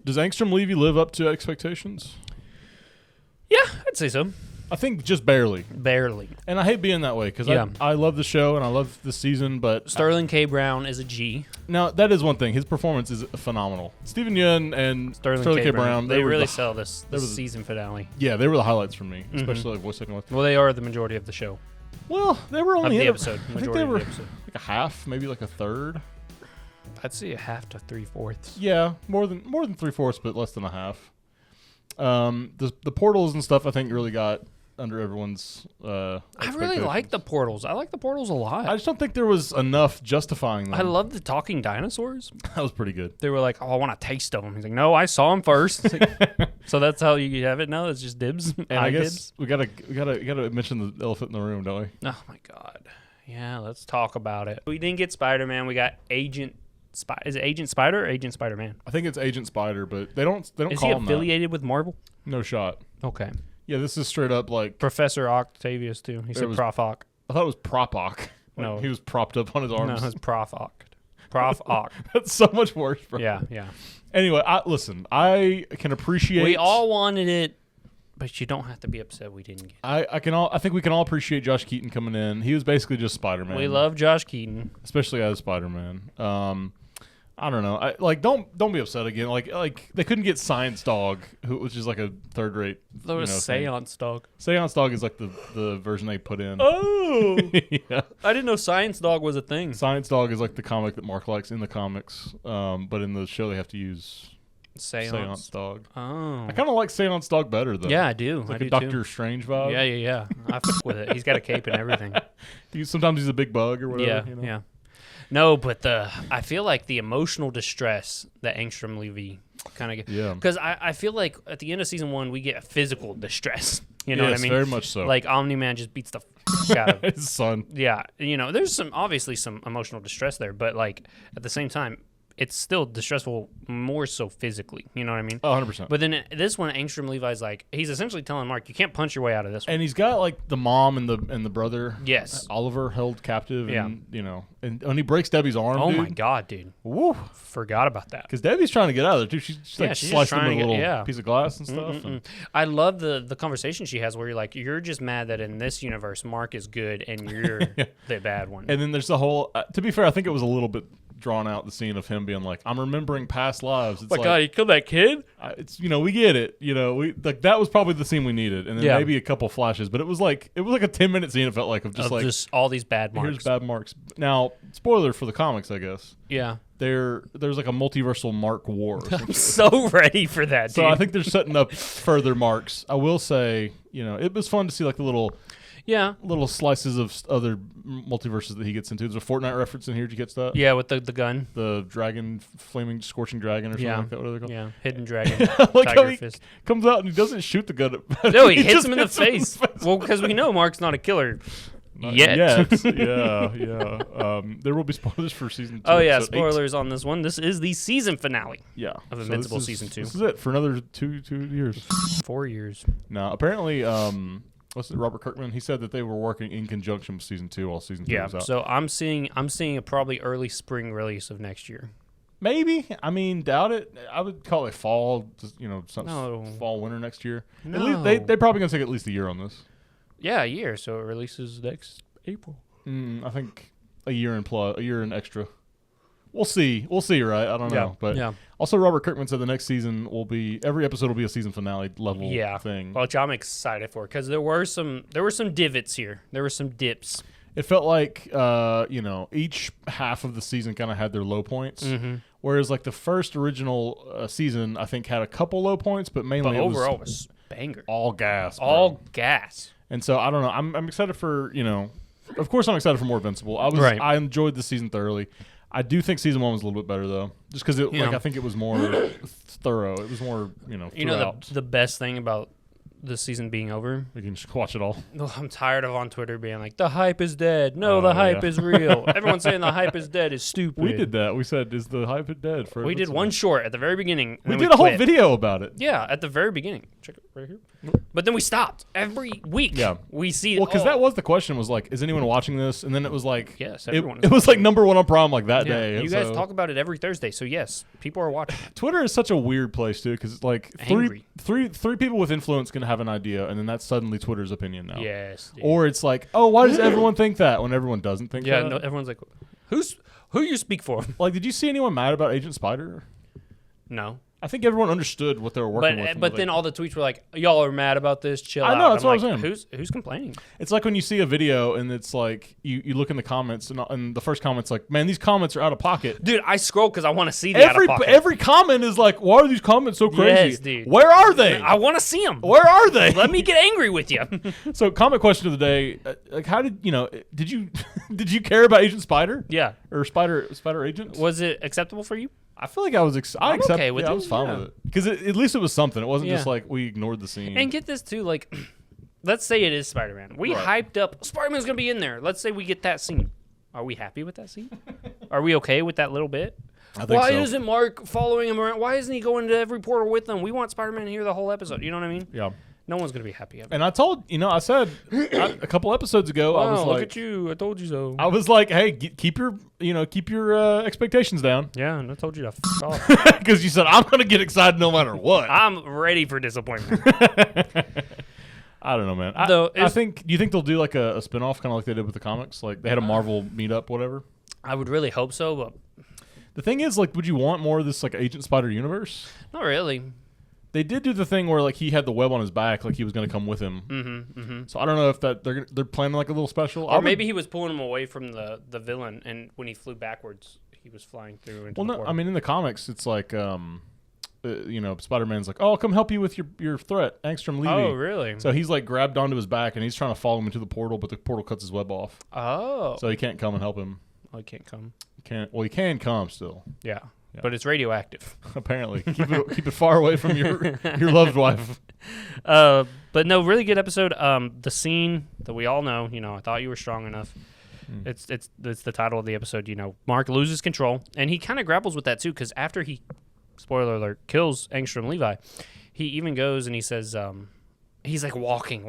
Does Angstrom Levy live up to expectations? Yeah, I'd say so. I think just barely. Barely. And I hate being that way because I love the show and I love the season, but... Sterling K. Brown is a G. Now, that is one thing. His performance is phenomenal. Stephen Yeun and Sterling K. Brown. They really sell this season finale. Yeah, they were the highlights for me, especially like voice acting. Well, they are the majority of the show. Well, they were only of the episode. I think they were like a half, maybe like a third. I'd say a half to 3/4. Yeah, more than 3/4, but less than a half. The portals and stuff, I think, really got under everyone's. I really like the portals. I like the portals a lot. I just don't think there was enough justifying them. I love the talking dinosaurs. That was pretty good. They were like, "Oh, I want a taste of them." He's like, "No, I saw them first." Like, so that's how you have it now. It's just dibs. And I guess we gotta mention the elephant in the room, don't we? Oh my god. Yeah, let's talk about it. We didn't get Spider-Man. We got Agent. Is it Agent Spider or Agent Spider-Man? I think it's Agent Spider, but they don't call him that. Is he affiliated with Marvel? No shot. Okay. Yeah, this is straight up like Professor Octavius too. He said Prof Ock. I thought it was Prop Ock. No, he was propped up on his arms. No, it's Prof Ock. Prof Ock. That's so much worse, bro. Yeah. Anyway, listen. I can appreciate. We all wanted it, but you don't have to be upset we didn't get it. I think we can all appreciate Josh Keaton coming in. He was basically just Spider-Man. We love Josh Keaton, especially as Spider-Man. I don't know. Don't be upset again. Like they couldn't get Science Dog, which is like a third-rate. There was Seance Dog. Seance Dog is like the version they put in. Oh, yeah. I didn't know Science Dog was a thing. Science Dog is like the comic that Mark likes in the comics, but in the show they have to use Seance Dog. Oh, I kind of like Seance Dog better though. Yeah, I do. It's like a Doctor Strange vibe. Yeah. I fuck with it. He's got a cape and everything. Sometimes he's a big bug or whatever. Yeah. No, but I feel like the emotional distress that Angstrom Levy kind of gets. Yeah. Because I feel like at the end of season 1, we get physical distress. You know what I mean? Very much so. Like Omni-Man just beats the fuck out of his son. Yeah. There's obviously some emotional distress there, but like at the same time, it's still distressful more so physically. You know what I mean? 100%. But then this one, Angstrom Levi's like, he's essentially telling Mark, you can't punch your way out of this one. And he's got like the mom and the brother. Yes. Oliver held captive. Yeah. And, and when he breaks Debbie's arm, oh my God, dude. Woo. Forgot about that. Because Debbie's trying to get out of there too. She's sliced him with a little piece of glass and stuff. And I love the conversation she has where you're like, you're just mad that in this universe, Mark is good and you're the bad one. And then there's the whole, to be fair, I think it was a little bit drawn out, the scene of him being like, I'm remembering past lives. It's my God, he killed that kid? It's we get it. We like that was probably the scene we needed. And then maybe a couple flashes, but it was like a 10-minute scene, it felt like, of just all these bad marks. Here's bad marks. Now, spoiler for the comics, I guess. Yeah. There's like a multiversal mark war. I'm so ready for that, dude. So I think they're setting up further marks. I will say, it was fun to see like the little slices of other multiverses that he gets into. There's a Fortnite reference in here. Did you get that? Yeah, with the gun. The dragon, flaming, scorching dragon or something like that. What are they called? Yeah, hidden dragon. Like how he comes out and he doesn't shoot the gun at No, he hits him in the face. Well, because we know Mark's not a killer. Yet. Yeah. There will be spoilers for season 2. Oh, yeah, spoilers on this one. This is the season finale of Invincible season 2. This is it for another 2 years. 4 years. Now, apparently, Robert Kirkman, he said that they were working in conjunction with season 2 while season 2 was out. So I'm seeing a probably early spring release of next year. Maybe. I mean, doubt it. I would call it fall, fall, winter next year. No. At least they're probably going to take at least a year on this. Yeah, a year. So it releases next April. I think a year and extra. We'll see, right? I don't know. But also Robert Kirkman said the next season every episode will be a season finale level thing. Which I'm excited for because there were some divots here. There were some dips. It felt like each half of the season kind of had their low points. Mm-hmm. Whereas like the first original season I think had a couple low points, but mainly overall was banger. All gas. Bro. All gas. And so I don't know. I'm excited for, of course I'm excited for more Invincible. I enjoyed this season thoroughly. I do think season 1 was a little bit better though, just because I think it was more thorough. It was more throughout. The best thing about this season being over, we can just watch it all. I'm tired of on Twitter being like the hype is dead. No, the hype is real. Everyone saying the hype is dead is stupid. We did that. We said, is the hype dead? We did one short at the very beginning. We did a whole video about it. Yeah, at the very beginning. check it right here. But then we stopped every week. Yeah, we see. Well, because that was the question, was like, is anyone watching this? And then it was like, yes, everyone. It was like #1 on prom like that day. You guys talk about it every Thursday, so yes, people are watching. Twitter is such a weird place too, because like three people with influence can have an idea, and then that's suddenly Twitter's opinion now. Yes. Dude. Or it's like, oh, why does everyone think that when everyone doesn't think that? Yeah, no, everyone's like, who you speak for? Like, did you see anyone mad about Agent Spider? No. I think everyone understood what they were working with. But then all the tweets were like, y'all are mad about this, chill out. I know, that's what I'm saying. Who's complaining? It's like when you see a video and it's like, you look in the comments and the first comment's like, man, these comments are out of pocket. Dude, I scroll because I want to see the out of pocket. Every comment is like, why are these comments so crazy? Yes, dude. Where are they? I want to see them. Where are they? Let me get angry with you. So, comment question of the day, like, how did you care about Agent Spider? Yeah. Or Spider Agent? Was it acceptable for you? I feel like I was okay with it. I was fine with it. Because at least it was something. It wasn't just like we ignored the scene. And get this too, like, let's say it is Spider-Man. We hyped up, Spider-Man's going to be in there. Let's say we get that scene. Are we happy with that scene? Are we okay with that little bit? I think Why so. isn't Mark following him around? Why isn't he going to every portal with them? We want Spider-Man here the whole episode. You know what I mean? Yeah. No one's going to be happy. And I said a couple episodes ago, I was like, look at you. I told you so. I was like, hey, keep your expectations down. Yeah, and I told you to f off. Because you said, I'm going to get excited no matter what. I'm ready for disappointment. I don't know, man. Do you think they'll do like a spinoff kind of like they did with the comics? Like they had a Marvel meetup, whatever? I would really hope so, but the thing is, like, would you want more of this like Agent Spider universe? Not really. They did do the thing where like he had the web on his back, like he was going to come with him. Mm-hmm. So I don't know if they're planning like a little special, or maybe he was pulling him away from the villain, and when he flew backwards, he was flying through. Into the portal. I mean in the comics, it's like Spider-Man's like, oh, I'll come help you with your threat, Angstrom Levy. Oh, really? So he's like grabbed onto his back and he's trying to follow him into the portal, but the portal cuts his web off. Oh, so he can't come and help him. Oh, he can't come. He can come still. Yeah. But it's radioactive. Apparently, keep it far away from your loved wife. But no, really good episode. The scene that we all know. I thought you were strong enough. It's the title of the episode. Mark loses control, and he kind of grapples with that too, because after he, spoiler alert, kills Angstrom Levy, he even goes and he says, he's like walking.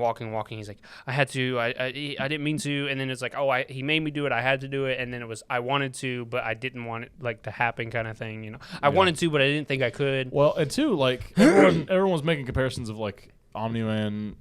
He's like, I had to, I didn't mean to. And then it's like, he made me do it. I had to do it. And then it was, I wanted to, but I didn't want it like to happen kind of thing. I wanted to, but I didn't think I could. Well, and two, like everyone was making comparisons of like Omni-Man,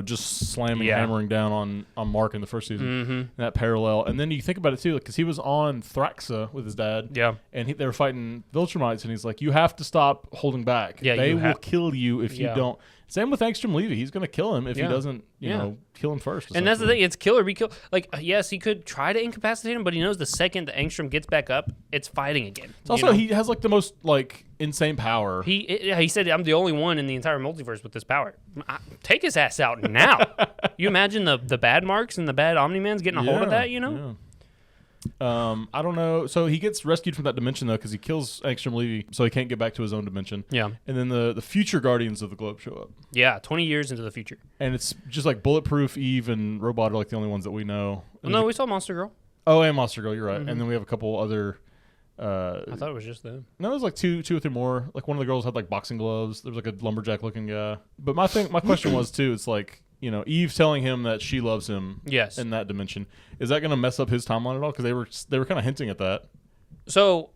just slamming, hammering down on Mark in the first season, that parallel. And then you think about it too, because he was on Thraxa with his dad. Yeah. And they were fighting Viltrumites, and he's like, you have to stop holding back. Yeah, they will kill you if you don't. Same with Angstrom Levy. He's going to kill him if he doesn't, kill him first. And that's the thing. It's kill or be killed. Like, yes, he could try to incapacitate him, but he knows the second that Angstrom gets back up, it's fighting again. It's also, he has like the most like insane power. He said, I'm the only one in the entire multiverse with this power. Take his ass out now. You imagine the bad Marks and the bad Omni-Mans getting a hold of that, Yeah. I don't know. So he gets rescued from that dimension though, because he kills Angstrom Levy, so he can't get back to his own dimension. Yeah. And then the future Guardians of the Globe show up. Yeah, 20 years into the future. And it's just like Bulletproof, Eve, and Robot are like the only ones that we know. No, we saw Monster Girl. Oh, and Monster Girl. You're right. And then we have a couple other. I thought it was just them. No, it was like two or three more. Like one of the girls had like boxing gloves. There was like a lumberjack looking guy. But my question was too. It's like, Eve telling him that she loves him. Yes. In that dimension, is that going to mess up his timeline at all? Because they were kind of hinting at that. So,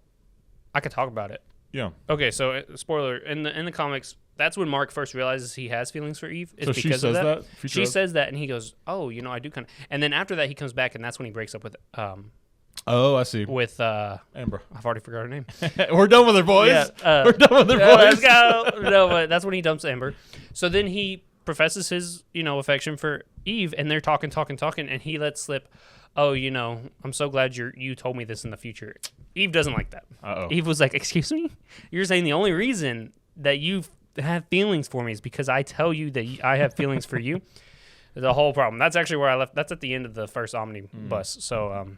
I could talk about it. Yeah. Okay. So, spoiler in the comics, that's when Mark first realizes he has feelings for Eve. It's because of that. She says that, and he goes, "Oh, I do kind of." And then after that, he comes back, and that's when he breaks up with. Oh, I see. With Amber. I've already forgot her name. We're done with her, boys. Yeah, we're done with her, Let's boys. go. No, but that's when he dumps Amber. So then he professes his, affection for Eve, and they're talking, and he lets slip, "Oh, I'm so glad you told me this in the future." Eve doesn't like that. Uh-oh. Eve was like, "Excuse me? You're saying the only reason that you have feelings for me is because I tell you that I have feelings for you?" The whole problem. That's actually where I left. That's at the end of the first omnibus. So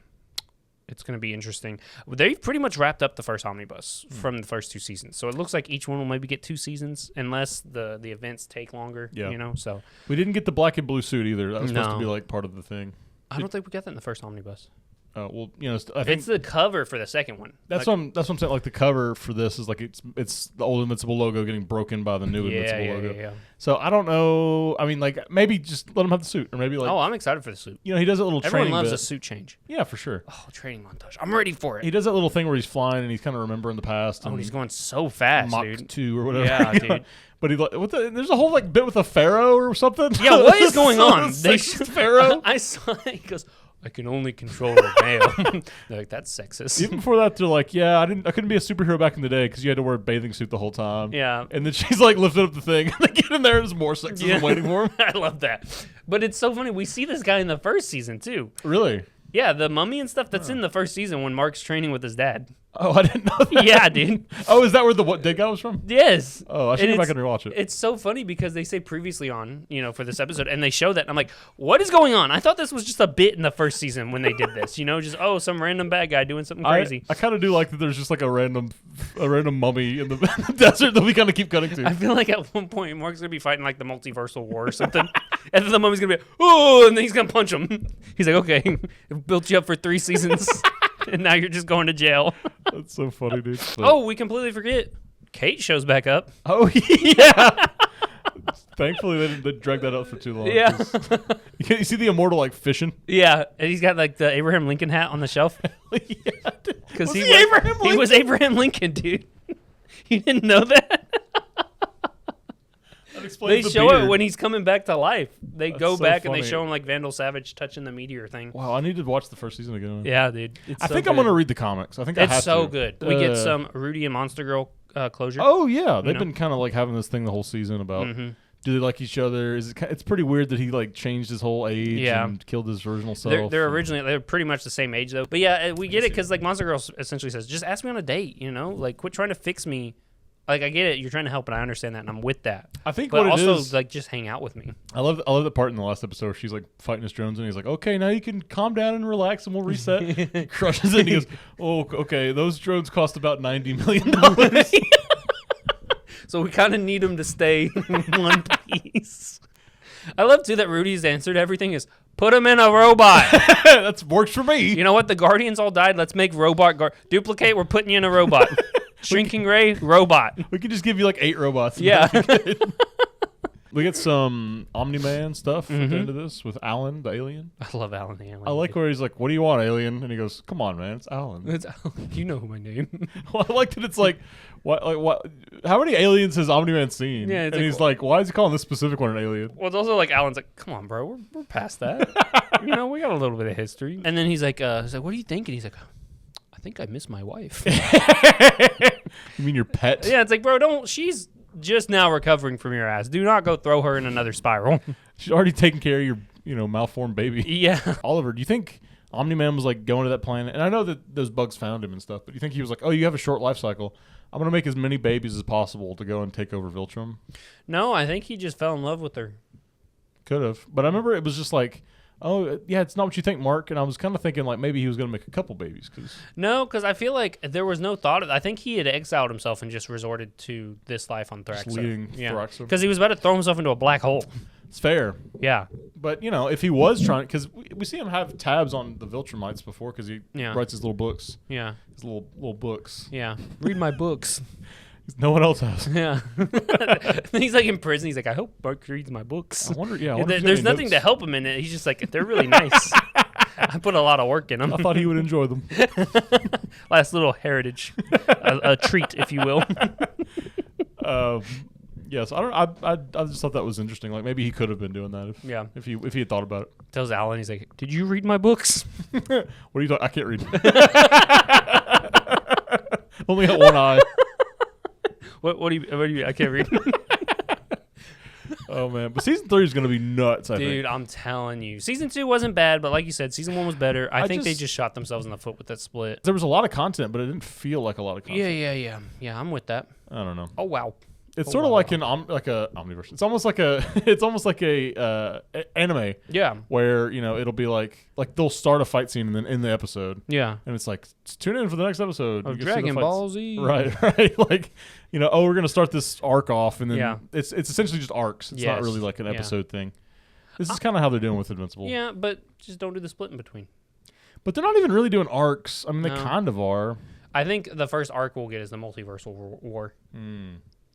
it's going to be interesting. They've pretty much wrapped up the first omnibus from the first 2 seasons. So it looks like each one will maybe get 2 seasons unless the events take longer, So we didn't get the black and blue suit either. That was supposed to be like part of the thing. I don't think we got that in the first omnibus. Well, I think it's the cover for the second one. That's what I'm saying. Like the cover for this is like it's the old Invincible logo getting broken by the new Invincible logo. Yeah. So I don't know. I mean, like maybe just let him have the suit, or maybe like. Oh, I'm excited for the suit. He does a little. Everyone loves bit. a suit change. Yeah, for sure. Oh, training montage. I'm ready for it. He does that little thing where he's flying and he's kind of remembering the past. Oh, and he's going so fast, Mach dude. 2 or whatever. Yeah, dude. But there's a whole like bit with a pharaoh or something. Yeah, what is going on? Pharaoh. I saw. He goes, I can only control a male. They're like, that's sexist. Even before that, they're like, yeah, I couldn't be a superhero back in the day because you had to wear a bathing suit the whole time. Yeah. And then she's like lifting up the thing, and they get in there, and there's more sexism waiting for him. I love that. But it's so funny. We see this guy in the first season too. Really? Yeah, the mummy and stuff. That's in the first season when Mark's training with his dad. Oh, I didn't know that. Yeah, dude. Oh, is that where the dead guy was from? Yes. Oh, I should go back and rewatch it. It's so funny because they say previously on, for this episode, and they show that, and I'm like, what is going on? I thought this was just a bit in the first season when they did this, just, some random bad guy doing something crazy. I kind of do like that there's just like a random mummy in the desert that we kind of keep cutting to. I feel like at one point Mark's going to be fighting like the multiversal war or something, and then the mummy's going to be, oh, and then he's going to punch him. He's like, okay, built you up for 3 seasons. And now you're just going to jail. That's so funny, dude. But oh, we completely forget. Kate shows back up. Oh, yeah. Thankfully, they didn't drag that out for too long. Yeah. You see the immortal, like, fishing? Yeah. And he's got, like, the Abraham Lincoln hat on the shelf. Yeah. Because he was Abraham Lincoln, dude. You didn't know that? They show it when he's coming back to life. They go back and they show him like Vandal Savage touching the meteor thing. Wow, I need to watch the first season again. Yeah, dude. I think I'm going to read the comics. I think I have to. It's so good. We get some Rudy and Monster Girl closure. Oh, yeah. They've been kind of like having this thing the whole season about do they like each other? It's pretty weird that he like changed his whole age and killed his original self. They're pretty much the same age though. But yeah, we get it because like Monster Girl essentially says, just ask me on a date, like quit trying to fix me. Like, I get it. You're trying to help, and I understand that, and I'm with that. I think but what also, it is, like, just hang out with me. I love the part in the last episode where she's, like, fighting his drones, and he's like, okay, now you can calm down and relax, and we'll reset. He crushes it, and he goes, oh, okay, those drones cost about $90 million. So we kind of need them to stay in one piece. I love, too, that Rudy's answer to everything is, put him in a robot. That works for me. You know what? The Guardians all died. Let's make robot duplicate. We're putting you in a robot. Shrinking Ray, robot. We could just give you like 8 robots. Yeah. We get some omni-man stuff at the end of this with Alan, the alien. I love Alan the alien. I like where he's like, what do you want, alien? And he goes, come on, man, it's Alan. It's Alan. You know who my name. Well, I like that it's like, what? How many aliens has Omni-Man seen? Yeah, and he's like, why is he calling this specific one an alien? Well, it's also like Alan's like, come on, bro, we're past that. We got a little bit of history. And then he's like, what do you think? And he's like, I think I miss my wife. You mean your pet? Yeah, it's like, bro, she's just now recovering from your ass. Do not go throw her in another spiral. She's already taking care of your malformed baby. Yeah. Oliver, do you think Omni-Man was like going to that planet? And I know that those bugs found him and stuff, but do you think he was like, oh, you have a short life cycle. I'm going to make as many babies as possible to go and take over Viltrum? No, I think he just fell in love with her. Could have. But I remember it was just like, oh, yeah, it's not what you think, Mark. And I was kind of thinking like maybe he was going to make a couple babies. No, because I feel like there was no thought of it. I think he had exiled himself and just resorted to this life on Thraxa. Thraxa. Because he was about to throw himself into a black hole. It's fair. Yeah. But, if he was trying, because we see him have tabs on the Viltrumites before because he writes his little books. Yeah. His little books. Yeah. Read my books. No one else has. Yeah. He's like in prison. He's like, I hope Mark reads my books. I wonder, there's nothing to help him in it. He's just like, they're really nice. I put a lot of work in them. I thought he would enjoy them. Last little heritage. A treat, if you will. Yes, I just thought that was interesting. Like maybe he could have been doing that if he had thought about it. Tells Alan, he's like, did you read my books? What are you talking? I can't read. Only got one eye. What do you? I can't read. Oh man, but season 3 is going to be nuts. I think. Dude, I'm telling you, season 2 wasn't bad, but like you said, season 1 was better. I think they just shot themselves in the foot with that split. There was a lot of content, but it didn't feel like a lot of content. Yeah. I'm with that. I don't know. Oh wow. It's sort of like a omniverse. It's almost like a anime. Yeah. Where it'll be like they'll start a fight scene and then in the episode. Yeah. And it's like tune in for the next episode of Dragon Ball Z. Right. Like we're gonna start this arc off and then it's essentially just arcs. It's not really like an episode thing. This is kind of how they're doing with Invincible. Yeah, but just don't do the split in between. But they're not even really doing arcs. I mean, they No. kind of are. I think the first arc we'll get is the multiversal war.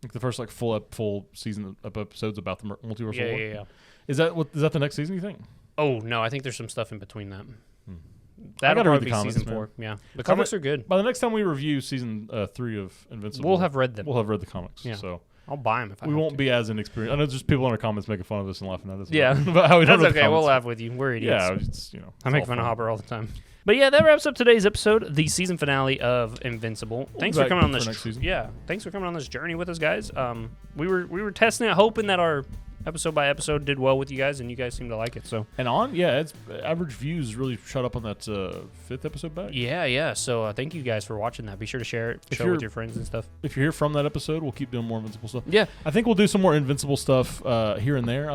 Like the first full season of episodes about the multiversal war. Yeah. Is that the next season? You think? Oh no, I think there's some stuff in between that. gotta That'll read probably the be comics, season man. 4. Yeah, the comics are good. By the next time we review season 3 of Invincible, We'll have read them. We'll have read the comics. Yeah. So I'll buy them if I we have won't to. be as inexperienced. I know there's people in our comments making fun of us and laughing at us. Yeah. about how we don't That's know the okay. We'll comics. laugh with you. We're idiots. Yeah, it's, I it's make all fun of fun. Hopper all the time. But yeah, that wraps up today's episode, the season finale of Invincible. Thanks for back coming on for this. next season. Yeah, thanks for coming on this journey with us, guys. We were testing it, hoping that our episode by episode did well with you guys, and you guys seem to like it. So It's average views really shot up on that 5th episode back. yeah. So thank you guys for watching that. Be sure to share it, share it with your friends and stuff. If you're here from that episode, we'll keep doing more Invincible stuff. Yeah, I think we'll do some more Invincible stuff here and there.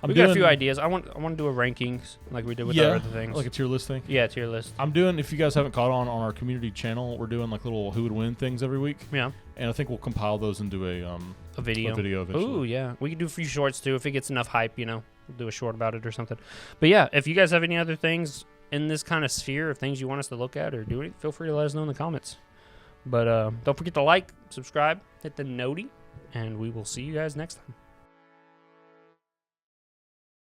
We got a few ideas. I want to do a rankings like we did with our other things, like a tier list thing. Yeah, tier list. I'm doing, if you guys haven't caught on our community channel, we're doing like little who would win things every week. Yeah, and I think we'll compile those into a video. eventually. Ooh, yeah. We can do a few shorts too if it gets enough hype. We'll do a short about it or something. But yeah, if you guys have any other things in this kind of sphere of things you want us to look at or do it, feel free to let us know in the comments. But don't forget to like, subscribe, hit the noti, and we will see you guys next time.